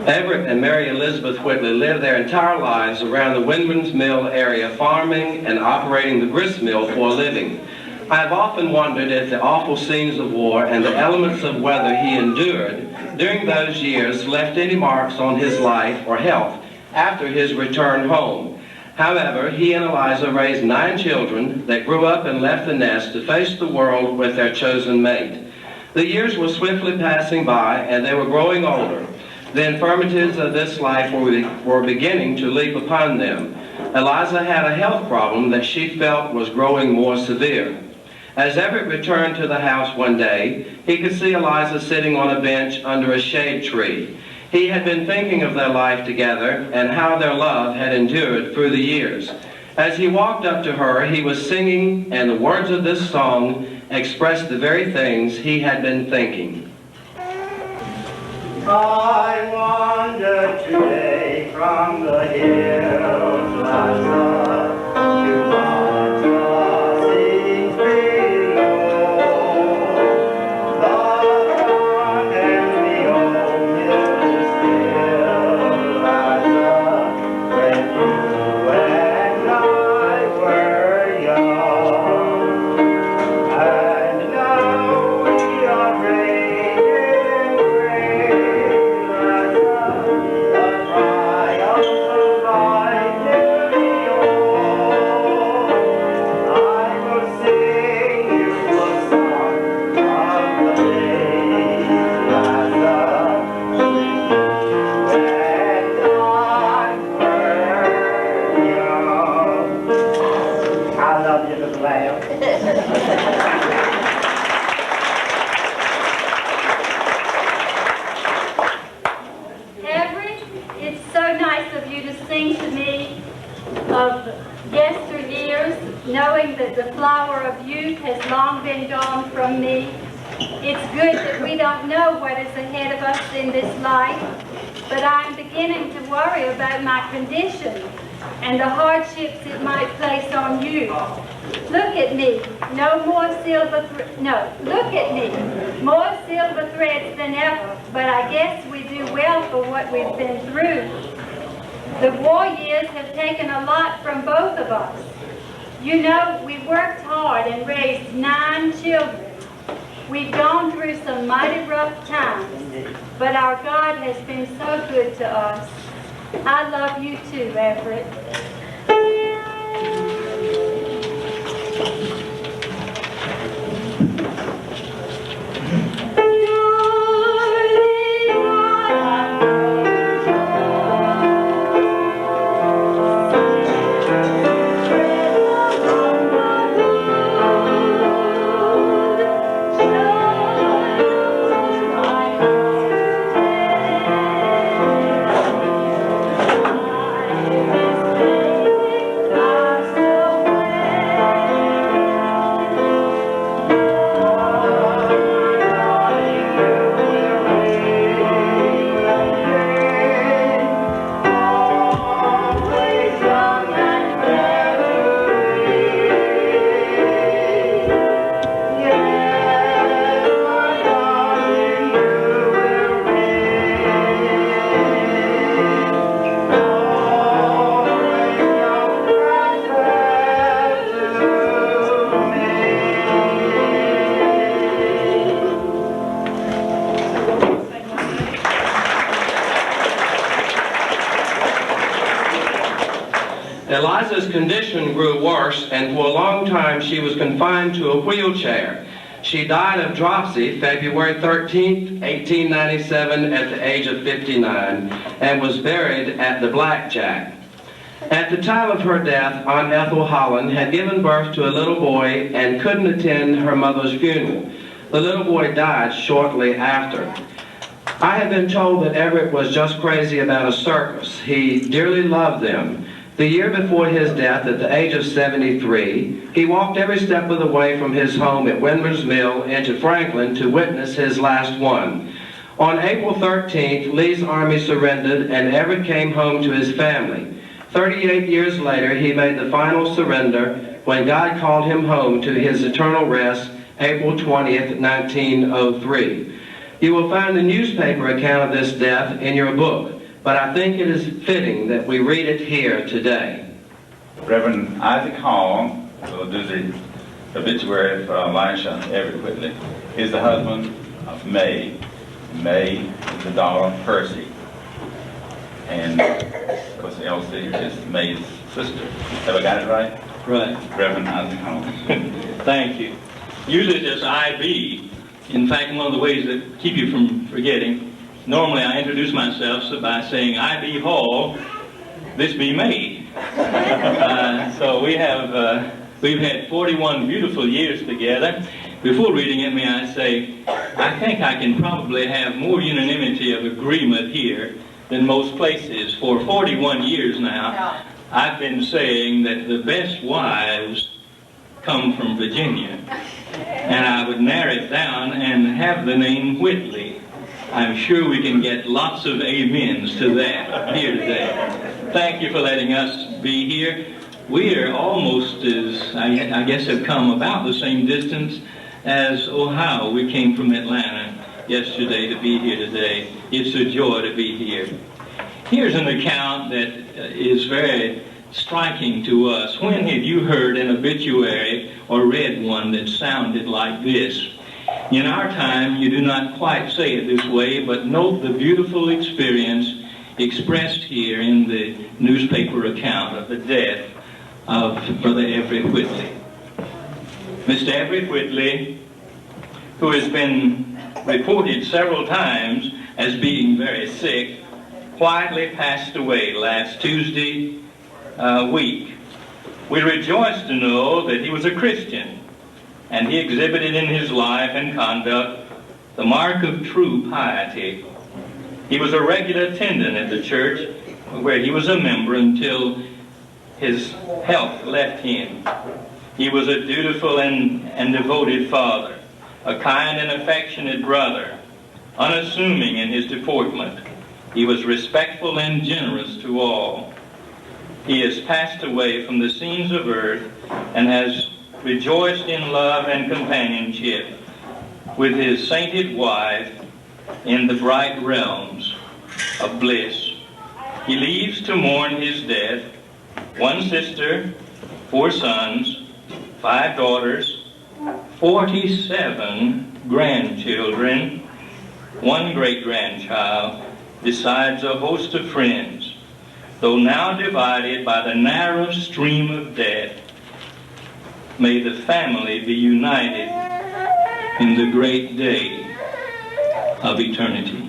Everett and Mary Elizabeth Whitley lived their entire lives around the Windman's Mill area, farming and operating the grist mill for a living. I have often wondered if the awful scenes of war and the elements of weather he endured during those years left any marks on his life or health after his return home. However, he and Eliza raised 9 children that grew up and left the nest to face the world with their chosen mate. The years were swiftly passing by, and they were growing older. The infirmities of this life were beginning to leap upon them. Eliza had a health problem that she felt was growing more severe. As Everett returned to the house one day, he could see Eliza sitting on a bench under a shade tree. He had been thinking of their life together and how their love had endured through the years. As he walked up to her, he was singing, and the words of this song expressed the very things he had been thinking. I wandered today from the hills last up to my crossings below. The rock and the old hill is still lies up when you and I were young. And now we are reigning great. Everett, it's so nice of you to sing to me of yesteryears, knowing that the flower of youth has long been gone from me. It's good that we don't know what is ahead of us in this life, but I'm beginning to worry about my condition and the hardships it might place on you. Look at me, look at me, more silver threads than ever, but I guess we do well for what we've been through. The war years have taken a lot from both of us. You know, we worked hard and raised 9 children. We've gone through some mighty rough times, but our God has been so good to us. I love you too, Everett. Eliza's condition grew worse, and for a long time she was confined to a wheelchair. She died of dropsy February 13, 1897, at the age of 59, and was buried at the Blackjack. At the time of her death, Aunt Ethel Holland had given birth to a little boy and couldn't attend her mother's funeral. The little boy died shortly after. I have been told that Everett was just crazy about a circus. He dearly loved them. The year before his death, at the age of 73, he walked every step of the way from his home at Windman's Mill into Franklin to witness his last one. On April 13th, Lee's army surrendered and Everett came home to his family. 38 years later, he made the final surrender when God called him home to his eternal rest, April 20th, 1903. You will find the newspaper account of this death in your book, but I think it is fitting that we read it here today. Reverend Isaac Hall will do the obituary for Elisha Everette Whitley. He's the husband of May. May is the daughter of Percy. And, of course, Elsie is May's sister. Have I got it right? Right. Reverend Isaac Hall. Thank you. Usually it's just IB. In fact, one of the ways that keep you from forgetting, normally I introduce myself by saying, I.B. Hall, this be May. So we've had 41 beautiful years together. Before reading it, may I say, I think I can probably have more unanimity of agreement here than most places. For 41 years now, I've been saying that the best wives come from Virginia. And I would narrow it down and have the name Whitley. I'm sure we can get lots of amens to that here today. Thank you for letting us be here. We are almost as, I guess, have come about the same distance as Ohio. We came from Atlanta yesterday to be here today. It's a joy to be here. Here's an account that is very striking to us. When have you heard an obituary or read one that sounded like this? In our time, you do not quite say it this way, but note the beautiful experience expressed here in the newspaper account of the death of Brother Everette Whitley. Mr. Everette Whitley, who has been reported several times as being very sick, quietly passed away last Tuesday week. We rejoice to know that he was a Christian, and he exhibited in his life and conduct the mark of true piety. He was a regular attendant at the church where he was a member until his health left him. He was a dutiful and devoted father, a kind and affectionate brother, unassuming in his deportment. He was respectful and generous to all. He has passed away from the scenes of earth and has rejoiced in love and companionship with his sainted wife in the bright realms of bliss. He leaves to mourn his death one sister, 4 sons, 5 daughters, 47 grandchildren, 1 great-grandchild, besides a host of friends. Though now divided by the narrow stream of death, may the family be united in the great day of eternity.